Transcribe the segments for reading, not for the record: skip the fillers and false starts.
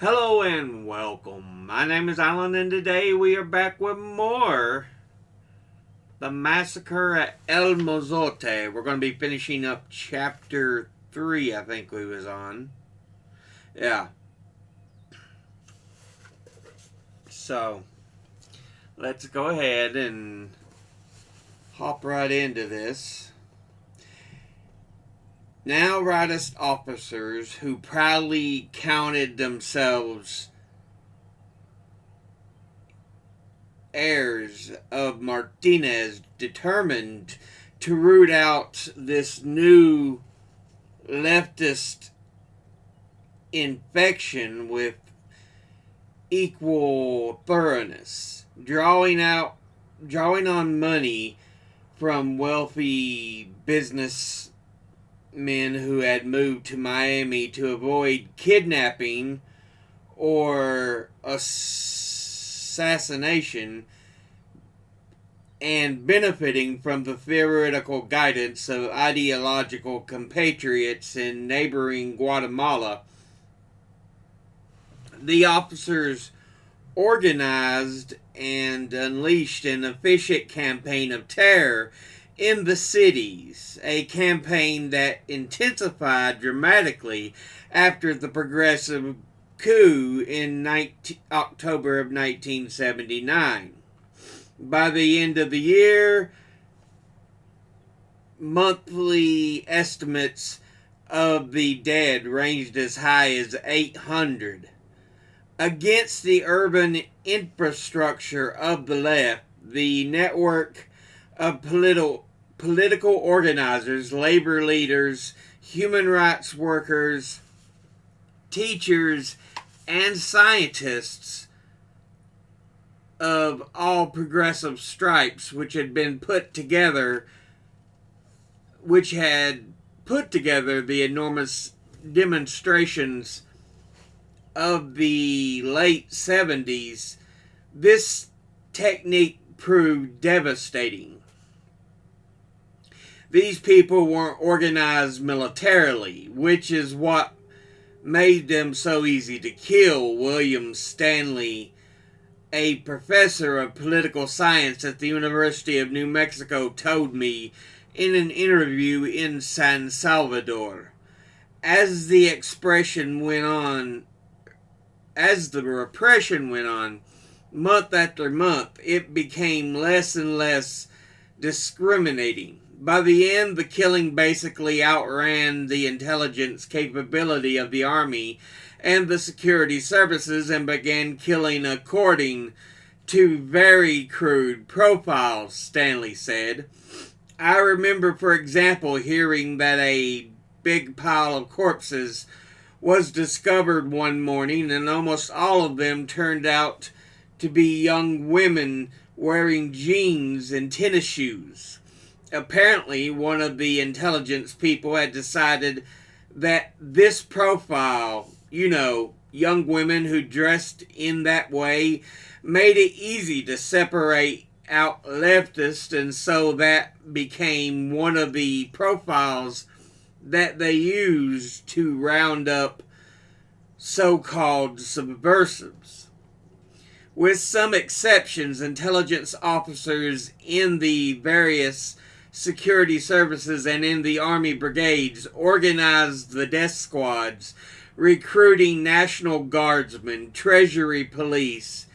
Hello and welcome. My name is Alan, and today we are back with more The Massacre at El Mozote. We're going to be finishing up chapter 3, I think we was on. Yeah, so let's go ahead and hop right into this. Now, rightist officers who proudly counted themselves heirs of Martinez determined to root out this new leftist infection with equal thoroughness, drawing on money from wealthy businessmen who had moved to Miami to avoid kidnapping or assassination, and benefiting from the theoretical guidance of ideological compatriots in neighboring Guatemala. The officers organized and unleashed an efficient campaign of terror in the cities, a campaign that intensified dramatically after the progressive coup in October of 1979. By the end of the year, monthly estimates of the dead ranged as high as 800. Against the urban infrastructure of the left, the network of political organizers, labor leaders, human rights workers, teachers, and scientists of all progressive stripes, which had put together the enormous demonstrations of the late 70s, this technique proved devastating. These people weren't organized militarily, which is what made them so easy to kill. William Stanley, a professor of political science at the University of New Mexico, told me in an interview in San Salvador. As the repression went on, month after month, it became less and less discriminating. By the end, the killing basically outran the intelligence capability of the army and the security services and began killing according to very crude profiles, Stanley said. I remember, for example, hearing that a big pile of corpses was discovered one morning, and almost all of them turned out to be young women wearing jeans and tennis shoes. Apparently, one of the intelligence people had decided that this profile, young women who dressed in that way, made it easy to separate out leftists, and so that became one of the profiles that they used to round up so-called subversives. With some exceptions, intelligence officers in the various security services and in the Army brigades organized the death squads, recruiting National Guardsmen, Treasury Police,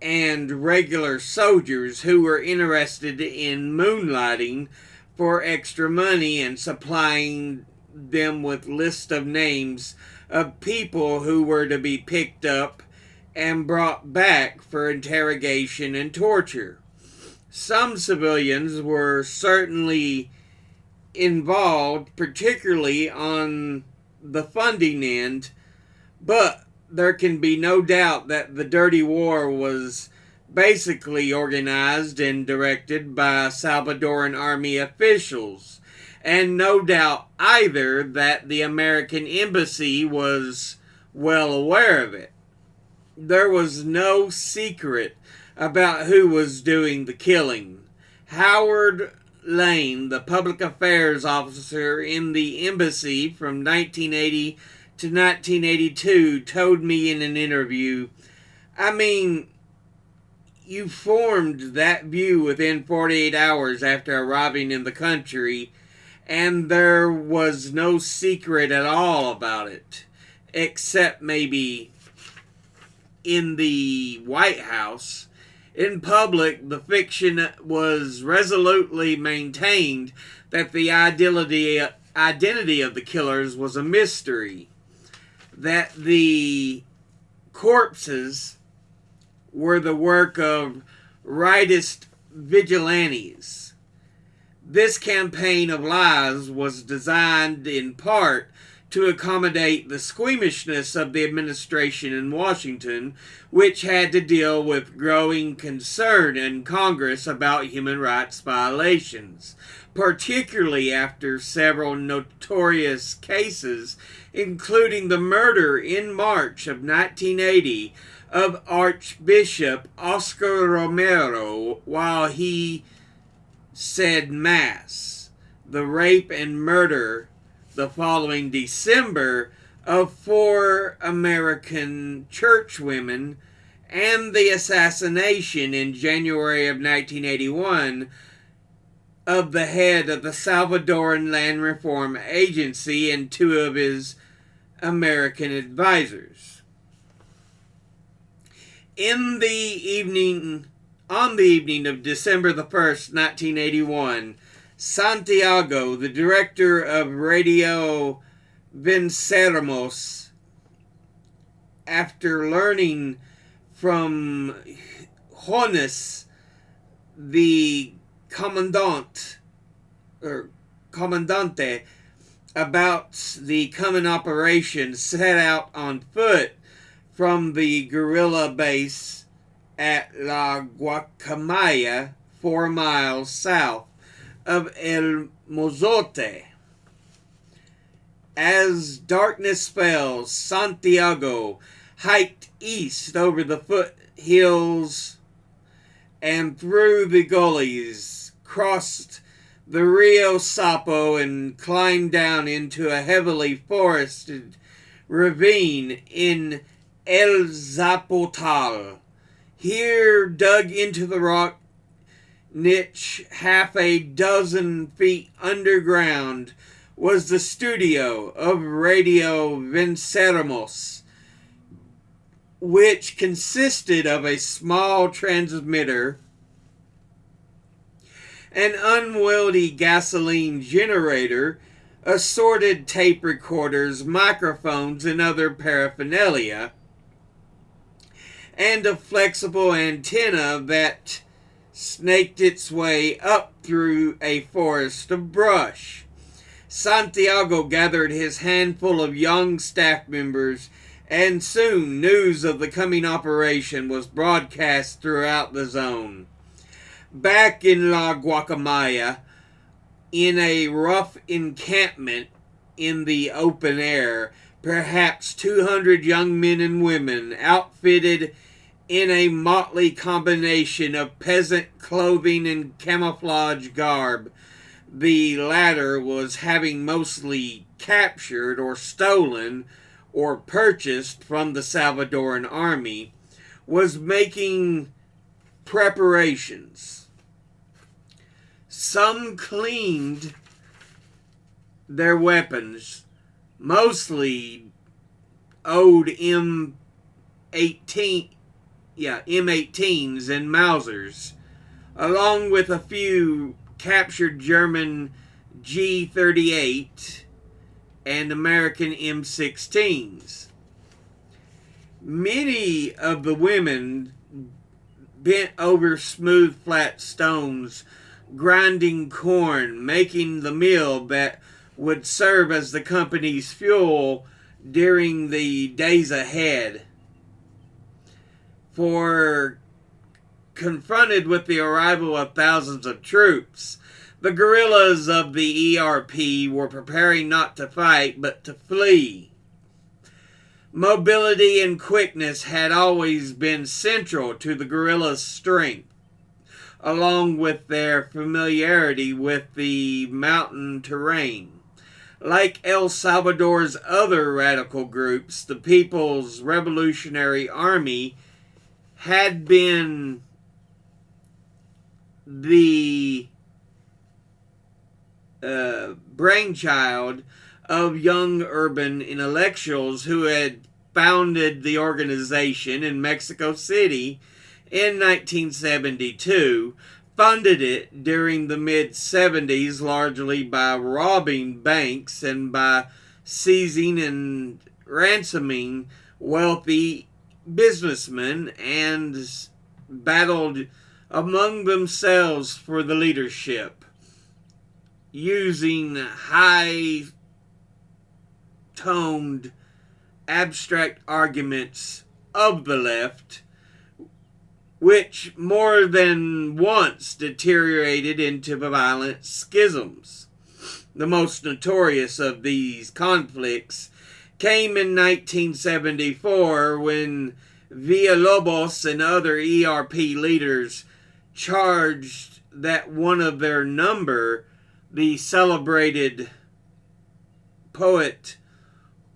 and regular soldiers who were interested in moonlighting for extra money and supplying them with lists of names of people who were to be picked up and brought back for interrogation and torture. Some civilians were certainly involved, particularly on the funding end, but there can be no doubt that the dirty war was basically organized and directed by Salvadoran army officials, and no doubt either that the American embassy was well aware of it. There was no secret about who was doing the killing. Howard Lane, the public affairs officer in the embassy from 1980 to 1982 told me in an interview, I mean, you formed that view within 48 hours after arriving in the country, and there was no secret at all about it, except maybe in the White House. In public, the fiction was resolutely maintained that the identity of the killers was a mystery, that the corpses were the work of rightist vigilantes. This campaign of lies was designed in part to accommodate the squeamishness of the administration in Washington, which had to deal with growing concern in Congress about human rights violations, particularly after several notorious cases, including the murder in March of 1980 of Archbishop Oscar Romero while he said Mass, the rape and murder the following December of 4 American churchwomen, and the assassination in January of 1981 of the head of the Salvadoran Land Reform Agency and 2 of his American advisors. On the evening of December the 1st, 1981, Santiago, the director of Radio Venceremos, after learning from Jonas, the commandante, about the coming operation, set out on foot from the guerrilla base at La Guacamaya, 4 miles south of El Mozote. As darkness fell, Santiago hiked east over the foothills and through the gullies, crossed the Rio Sapo, and climbed down into a heavily forested ravine in El Zapotal. Here, dug into the rock niche half a dozen feet underground, was the studio of Radio Venceremos, which consisted of a small transmitter, an unwieldy gasoline generator, assorted tape recorders, microphones, and other paraphernalia, and a flexible antenna that snaked its way up through a forest of brush. Santiago gathered his handful of young staff members, and soon news of the coming operation was broadcast throughout the zone. Back in La Guacamaya, in a rough encampment in the open air, perhaps 200 young men and women, outfitted in a motley combination of peasant clothing and camouflage garb, the latter was having mostly captured or stolen or purchased from the Salvadoran army, was making preparations. Some cleaned their weapons, mostly old M18s and Mausers, along with a few captured German G38 and American M16s. Many of the women bent over smooth flat stones, grinding corn, making the meal that would serve as the company's fuel during the days ahead. For confronted with the arrival of thousands of troops, the guerrillas of the ERP were preparing not to fight, but to flee. Mobility and quickness had always been central to the guerrillas' strength, along with their familiarity with the mountain terrain. Like El Salvador's other radical groups, the People's Revolutionary Army had been the brainchild of young urban intellectuals who had founded the organization in Mexico City in 1972, funded it during the mid-70s largely by robbing banks and by seizing and ransoming wealthy businessmen, and battled among themselves for the leadership, using high-toned abstract arguments of the left, which more than once deteriorated into violent schisms. The most notorious of these conflicts came in 1974 when Villalobos and other ERP leaders charged that one of their number, the celebrated poet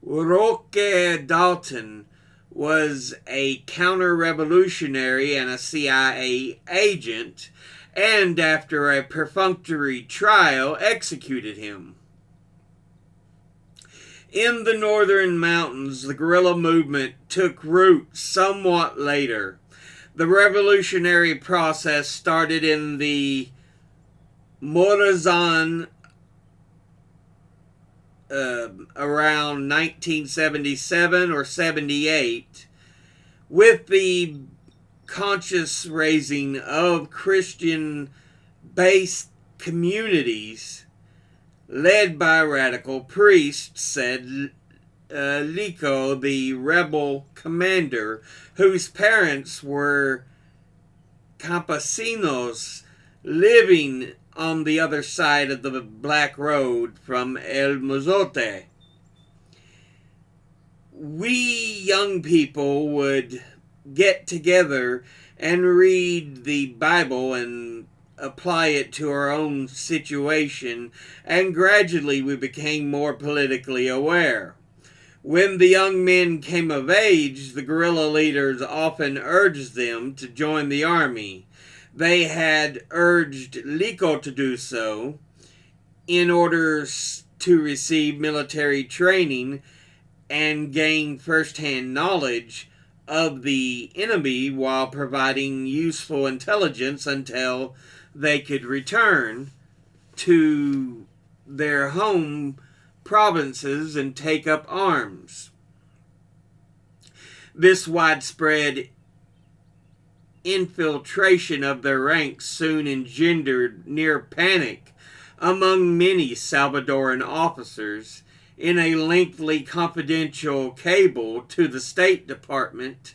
Roque Dalton, was a counter-revolutionary and a CIA agent, and after a perfunctory trial, executed him. In the northern mountains, the guerrilla movement took root somewhat later. The revolutionary process started in the Morazan around 1977 or 78, with the conscious raising of Christian-based communities led by radical priests, said Lico, the rebel commander, whose parents were campesinos living on the other side of the Black Road from El Mozote. We young people would get together and read the Bible and apply it to our own situation, and gradually we became more politically aware. When the young men came of age, the guerrilla leaders often urged them to join the army. They had urged Lico to do so in order to receive military training and gain first-hand knowledge of the enemy while providing useful intelligence until they could return to their home provinces and take up arms. This widespread infiltration of their ranks soon engendered near panic among many Salvadoran officers. In a lengthy confidential cable to the State Department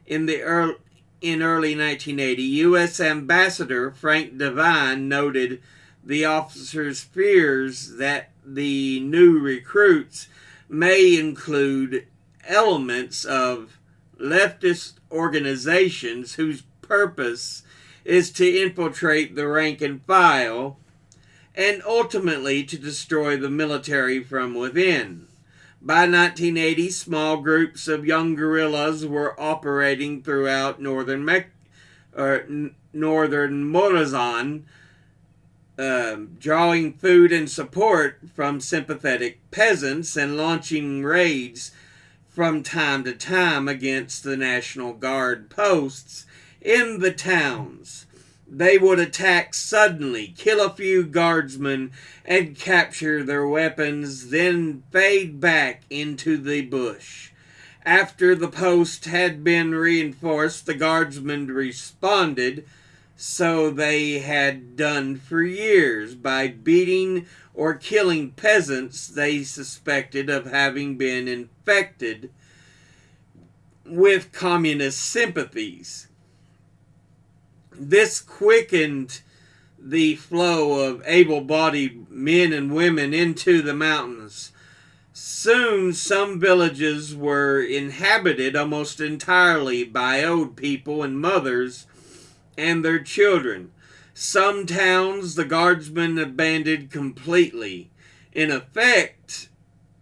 in early 1980, U.S. Ambassador Frank Devine noted the officers' fears that the new recruits may include elements of leftist organizations whose purpose is to infiltrate the rank and file and ultimately to destroy the military from within. By 1980, small groups of young guerrillas were operating throughout northern Morazan, drawing food and support from sympathetic peasants and launching raids from time to time against the National Guard posts in the towns. They would attack suddenly, kill a few guardsmen, and capture their weapons, then fade back into the bush. After the post had been reinforced, the guardsmen responded, so they had done for years, by beating or killing peasants they suspected of having been infected with communist sympathies. This quickened the flow of able-bodied men and women into the mountains. Soon, some villages were inhabited almost entirely by old people and mothers and their children. Some towns the guardsmen abandoned completely. in effect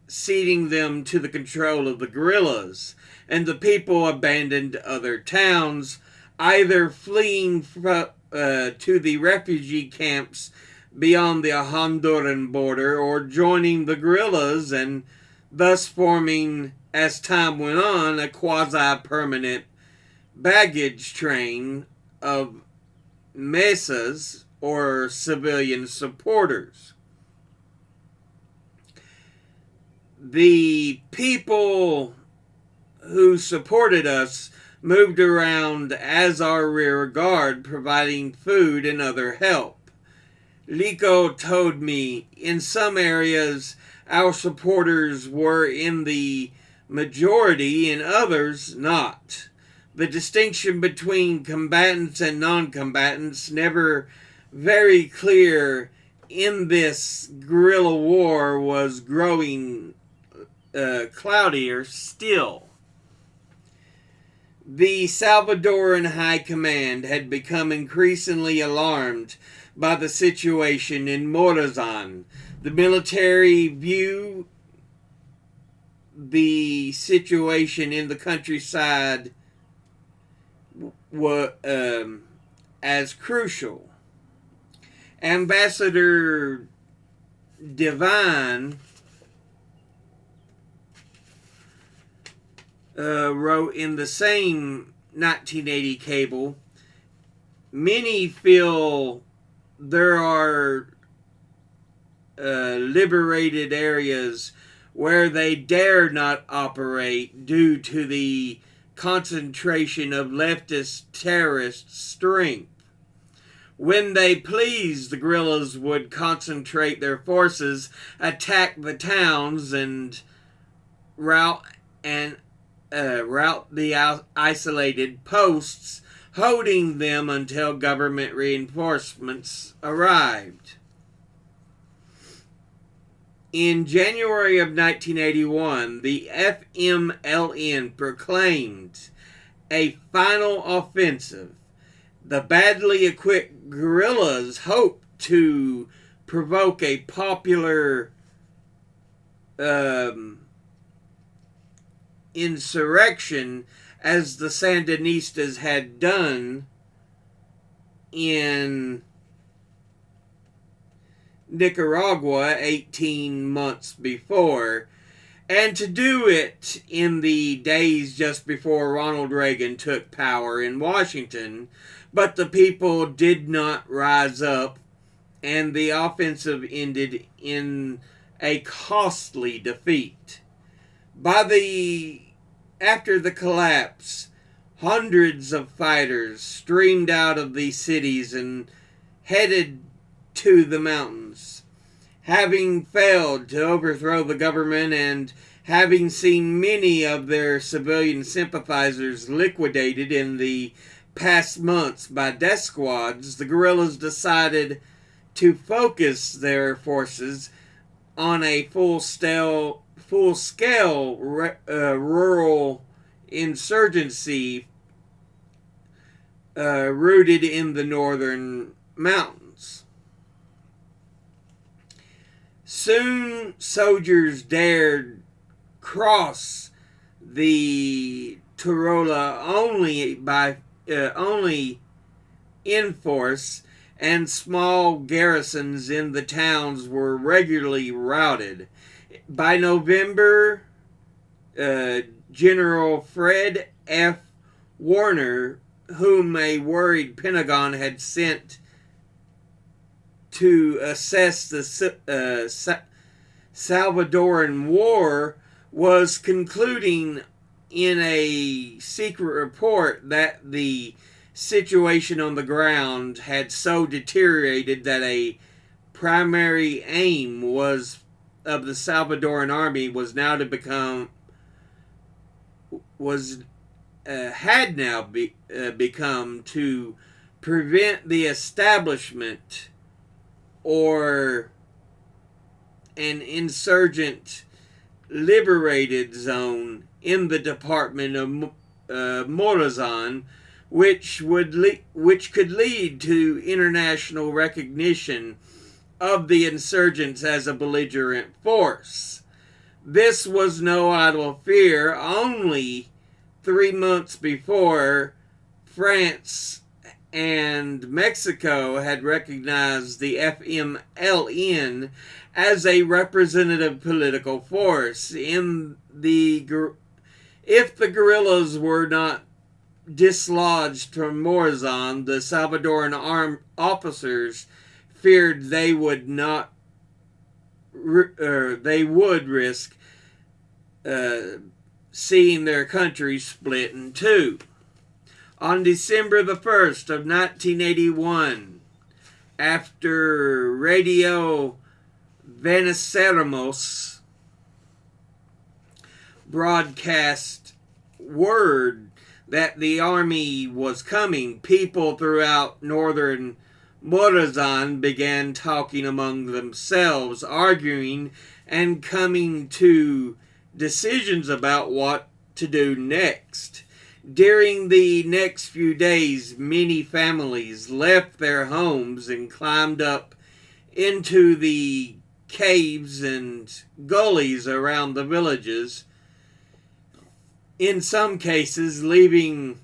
ceding them to the control of the guerrillas, and the people abandoned other towns, either fleeing to the refugee camps beyond the Honduran border or joining the guerrillas, and thus forming, as time went on, a quasi-permanent baggage train of mesas or civilian supporters. The people who supported us moved around as our rear guard, providing food and other help. Lico told me in some areas our supporters were in the majority, in others not. The distinction between combatants and non-combatants, never very clear in this guerrilla war, was growing cloudier still. The Salvadoran High Command had become increasingly alarmed by the situation in Morazan. The military viewed the situation in the countryside as crucial. Ambassador Devine wrote in the same 1980 cable, many feel there are liberated areas where they dare not operate due to the concentration of leftist terrorist strength. When they pleased, the guerrillas would concentrate their forces, attack the towns, and rout the isolated posts, holding them until government reinforcements arrived. In January of 1981, the FMLN proclaimed a final offensive. The badly equipped guerrillas hoped to provoke a popular insurrection, as the Sandinistas had done in Nicaragua 18 months before, and to do it in the days just before Ronald Reagan took power in Washington. But the people did not rise up, and the offensive ended in a costly defeat. After the collapse, hundreds of fighters streamed out of these cities and headed to the mountains. Having failed to overthrow the government and having seen many of their civilian sympathizers liquidated in the past months by death squads, the guerrillas decided to focus their forces on a full-scale rural insurgency rooted in the northern mountains. Soon, soldiers dared cross the Turola only in force, and small garrisons in the towns were regularly routed. By November, General Fred F. Warner, whom a worried Pentagon had sent to assess the Salvadoran War, was concluding in a secret report that the situation on the ground had so deteriorated that a primary aim of the Salvadoran army had now become to prevent the establishment or an insurgent liberated zone in the department of Morazan, which could lead to international recognition of the insurgents as a belligerent force. This was no idle fear. Only 3 months before, France and Mexico had recognized the FMLN as a representative political force. If the guerrillas were not dislodged from Morazan, the Salvadoran armed officers feared they would risk seeing their country split in two. On December the 1st of 1981, after Radio Veneceramos broadcast word that the army was coming, people throughout northern Morazan began talking among themselves, arguing and coming to decisions about what to do next. During the next few days, many families left their homes and climbed up into the caves and gullies around the villages, in some cases leaving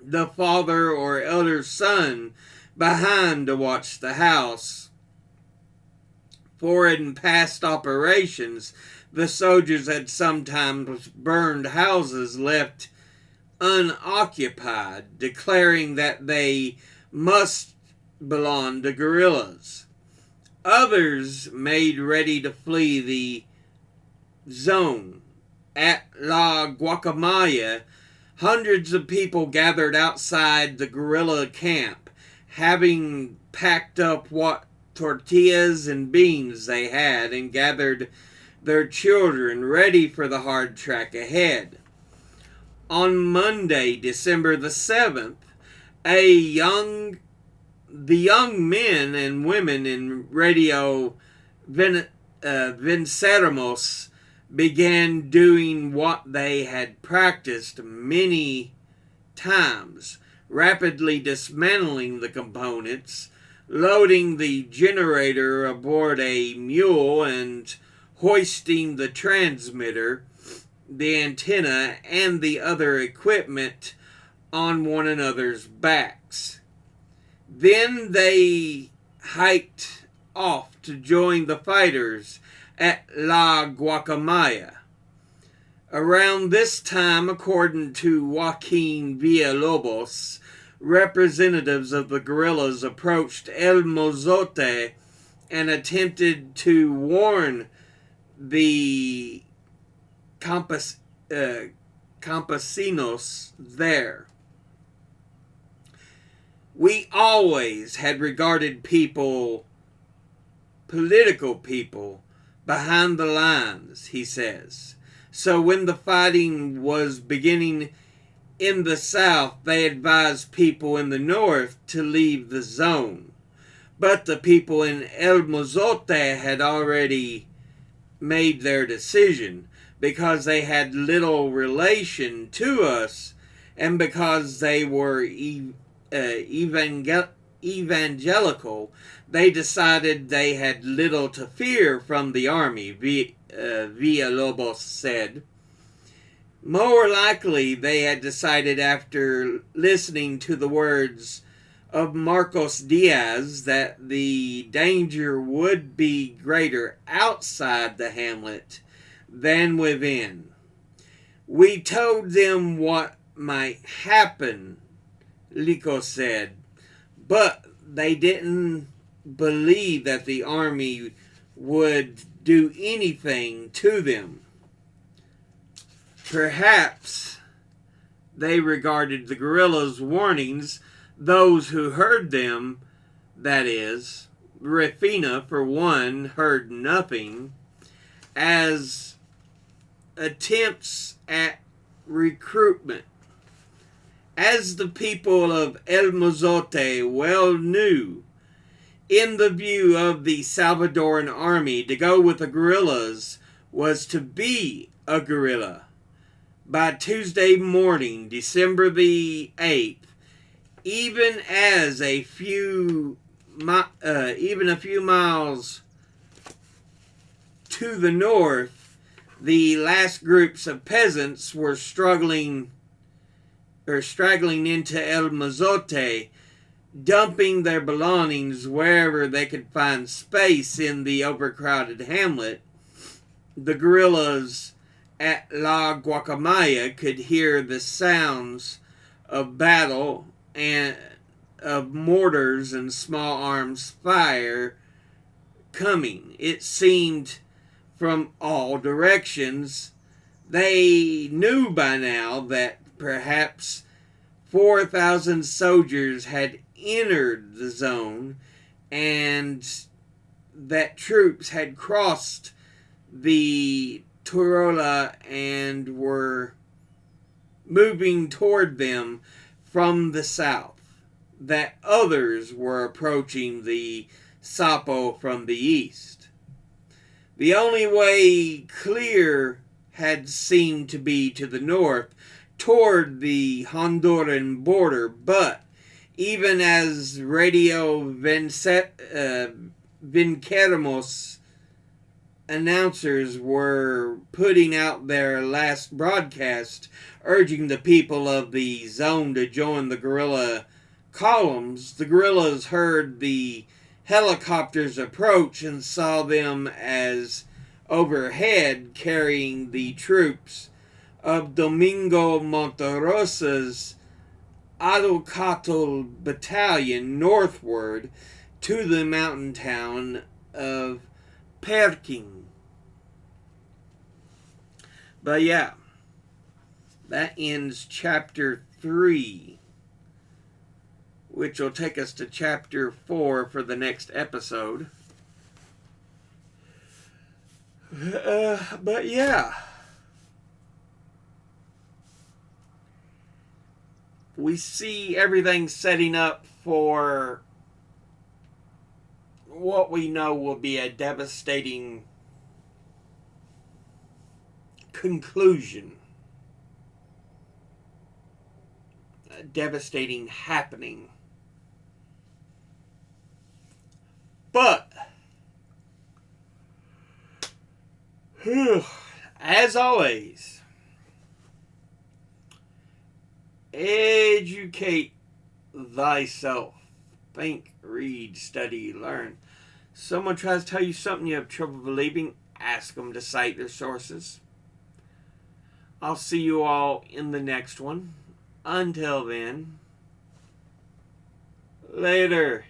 the father or elder son behind to watch the house. For in past operations, the soldiers had sometimes burned houses left unoccupied, declaring that they must belong to guerrillas. Others made ready to flee the zone. At La Guacamaya, hundreds of people gathered outside the guerrilla camp, having packed up what tortillas and beans they had, and gathered their children ready for the hard track ahead. On Monday, December the 7th, the young men and women in Radio Venceramos began doing what they had practiced many times, rapidly dismantling the components, loading the generator aboard a mule, and hoisting the transmitter, the antenna, and the other equipment on one another's backs. Then they hiked off to join the fighters at La Guacamaya. Around this time, according to Joaquin Villalobos, representatives of the guerrillas approached El Mozote and attempted to warn the campesinos there. We always had regarded political people, behind the lines, he says. So when the fighting was beginning in the south, they advised people in the north to leave the zone. But the people in El Mozote had already made their decision, because they had little relation to us, and because they were evangelical, they decided they had little to fear from the army, Villalobos said. More likely, they had decided after listening to the words of Marcos Diaz that the danger would be greater outside the hamlet than within. We told them what might happen, Lico said, but they didn't believe that the army would do anything to them. Perhaps they regarded the guerrillas' warnings, those who heard them, that is, Rafina for one, heard nothing, as attempts at recruitment. As the people of El Mozote well knew, in the view of the Salvadoran army, to go with the guerrillas was to be a guerrilla. By Tuesday morning, December the 8th, even as a few even a few miles to the north, the last groups of peasants were straggling into El Mozote, dumping their belongings wherever they could find space in the overcrowded hamlet. The guerrillas at La Guacamaya could hear the sounds of battle and of mortars and small arms fire coming. It seemed from all directions. They knew by now that perhaps 4,000 soldiers had entered the zone and that troops had crossed the Torola and were moving toward them from the south, that others were approaching the Sapo from the east. The only way clear had seemed to be to the north, toward the Honduran border, but even as Radio Vinqueremos announcers were putting out their last broadcast, urging the people of the zone to join the guerrilla columns, the guerrillas heard the helicopters approach and saw them as overhead carrying the troops of Domingo Monterosa's Aducatl battalion northward to the mountain town of Perkin. But yeah, that ends chapter 3, which will take us to chapter 4 for the next episode. But yeah, we see everything setting up for what we know will be a devastating conclusion. A devastating happening. But, as always, educate thyself. Think, read, study, learn. Someone tries to tell you something you have trouble believing, ask them to cite their sources. I'll see you all in the next one. Until then, later.